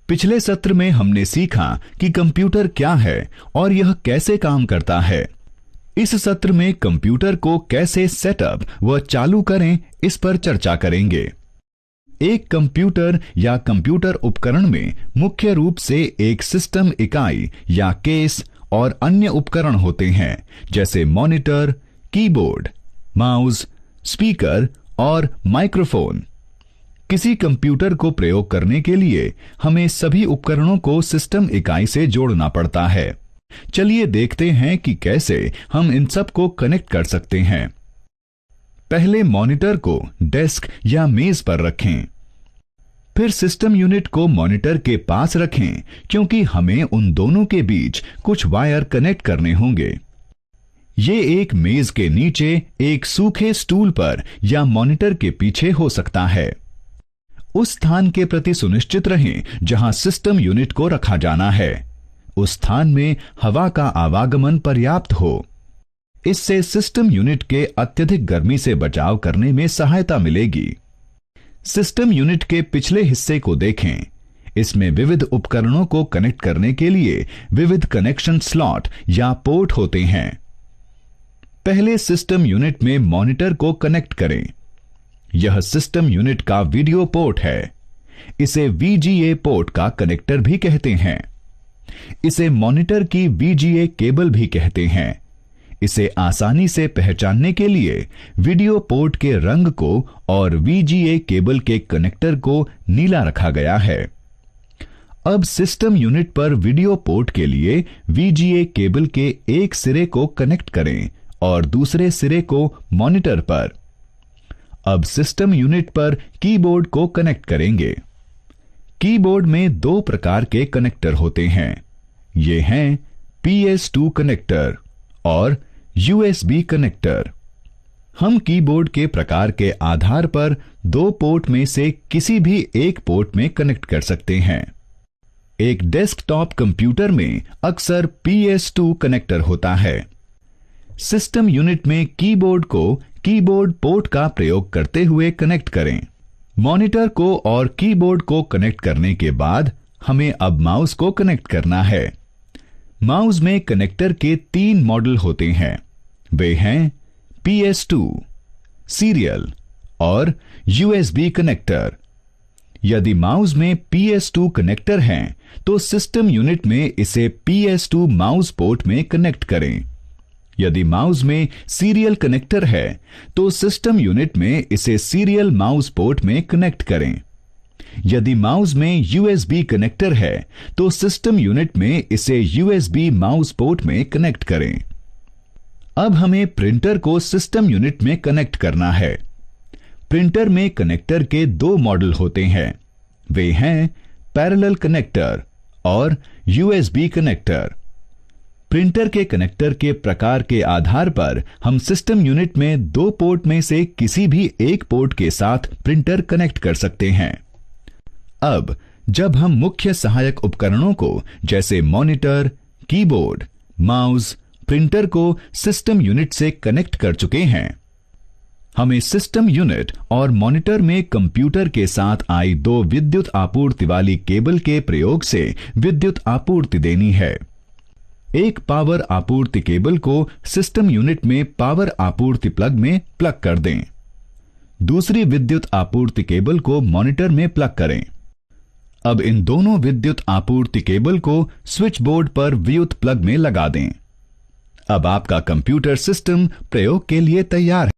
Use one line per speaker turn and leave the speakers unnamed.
पिछले सत्र में हमने सीखा कि कंप्यूटर क्या है और यह कैसे काम करता है। इस सत्र में कंप्यूटर को कैसे सेटअप व चालू करें, इस पर चर्चा करेंगे। एक कंप्यूटर या कंप्यूटर उपकरण में मुख्य रूप से एक सिस्टम इकाई या केस और अन्य उपकरण होते हैं, जैसे मॉनिटर, कीबोर्ड, माउस, स्पीकर और माइक्रोफोन। किसी कंप्यूटर को प्रयोग करने के लिए हमें सभी उपकरणों को सिस्टम इकाई से जोड़ना पड़ता है। चलिए देखते हैं कि कैसे हम इन सब को कनेक्ट कर सकते हैं। पहले मॉनिटर को डेस्क या मेज पर रखें। फिर सिस्टम यूनिट को मॉनिटर के पास रखें, क्योंकि हमें उन दोनों के बीच कुछ वायर कनेक्ट करने होंगे। ये एक मेज के नीचे एक सूखे स्टूल पर या मॉनिटर के पीछे हो सकता है। उस स्थान के प्रति सुनिश्चित रहें जहां सिस्टम यूनिट को रखा जाना है। उस स्थान में हवा का आवागमन पर्याप्त हो। इससे सिस्टम यूनिट के अत्यधिक गर्मी से बचाव करने में सहायता मिलेगी। सिस्टम यूनिट के पिछले हिस्से को देखें। इसमें विविध उपकरणों को कनेक्ट करने के लिए विविध कनेक्शन स्लॉट या पोर्ट होते हैं। पहले सिस्टम यूनिट में मॉनिटर को कनेक्ट करें। यह सिस्टम यूनिट का वीडियो पोर्ट है। इसे VGA पोर्ट का कनेक्टर भी कहते हैं। इसे मॉनिटर की VGA केबल भी कहते हैं। इसे आसानी से पहचानने के लिए वीडियो पोर्ट के रंग को और VGA केबल के कनेक्टर को नीला रखा गया है। अब सिस्टम यूनिट पर वीडियो पोर्ट के लिए VGA केबल के एक सिरे को कनेक्ट करें और दूसरे सिरे को मॉनिटर पर। अब सिस्टम यूनिट पर कीबोर्ड को कनेक्ट करेंगे। कीबोर्ड में दो प्रकार के कनेक्टर होते हैं। ये हैं PS2 कनेक्टर और USB कनेक्टर। हम कीबोर्ड के प्रकार के आधार पर दो पोर्ट में से किसी भी एक पोर्ट में कनेक्ट कर सकते हैं। एक डेस्कटॉप कंप्यूटर में अक्सर PS2 कनेक्टर होता है। सिस्टम यूनिट में कीबोर्ड को कीबोर्ड पोर्ट का प्रयोग करते हुए कनेक्ट करें। मॉनिटर को और कीबोर्ड को कनेक्ट करने के बाद हमें अब माउस को कनेक्ट करना है। माउस में कनेक्टर के 3 मॉडल होते हैं। वे हैं PS2, सीरियल और USB कनेक्टर। यदि माउस में PS2 कनेक्टर हैं, तो सिस्टम यूनिट में इसे PS2 माउस पोर्ट में कनेक्ट करें। यदि माउस में सीरियल कनेक्टर है, तो सिस्टम यूनिट में इसे सीरियल माउस पोर्ट में कनेक्ट करें। यदि माउस में USB कनेक्टर है, तो सिस्टम यूनिट में इसे USB माउस पोर्ट में कनेक्ट करें। अब हमें प्रिंटर को सिस्टम यूनिट में कनेक्ट करना है। प्रिंटर में कनेक्टर के 2 मॉडल होते हैं। वे हैं पैरेलल कनेक्टर और USB कनेक्टर। प्रिंटर के कनेक्टर के प्रकार के आधार पर हम सिस्टम यूनिट में 2 पोर्ट में से किसी भी एक पोर्ट के साथ प्रिंटर कनेक्ट कर सकते हैं। अब जब हम मुख्य सहायक उपकरणों को जैसे मॉनिटर, कीबोर्ड, माउस, प्रिंटर को सिस्टम यूनिट से कनेक्ट कर चुके हैं, हमें सिस्टम यूनिट और मॉनिटर में कंप्यूटर के साथ आई 2 विद्युत आपूर्ति वाली केबल के प्रयोग से विद्युत आपूर्ति देनी है। एक पावर आपूर्ति केबल को सिस्टम यूनिट में पावर आपूर्ति प्लग में प्लग कर दें। दूसरी विद्युत आपूर्ति केबल को मॉनिटर में प्लग करें। अब इन दोनों विद्युत आपूर्ति केबल को स्विच बोर्ड पर विद्युत प्लग में लगा दें। अब आपका कंप्यूटर सिस्टम प्रयोग के लिए तैयार है।